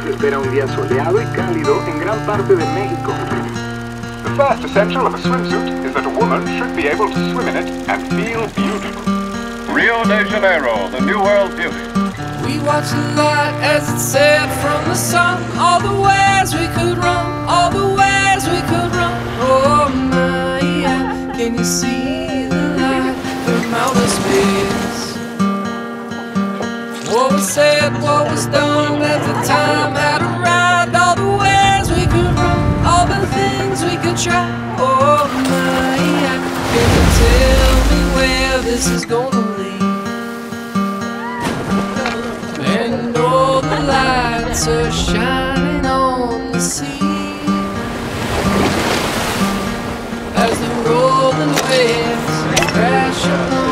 Se espera un día soleado y cálido en gran parte de México. The first essential of a swimsuit is that a woman should be able to swim in it and feel beautiful. Rio de Janeiro, the new world beauty. We watched the light as it set from the sun. All the ways we could run, all the ways we could run. Oh my, yeah. Can you see the light from outer space? What was said, what was done as the time had arrived. All the ways we could run, all the things we could try. Oh my, yeah. Can you tell me where this is gonna lead? And all the lights are shining on the sea as the rolling waves crash along.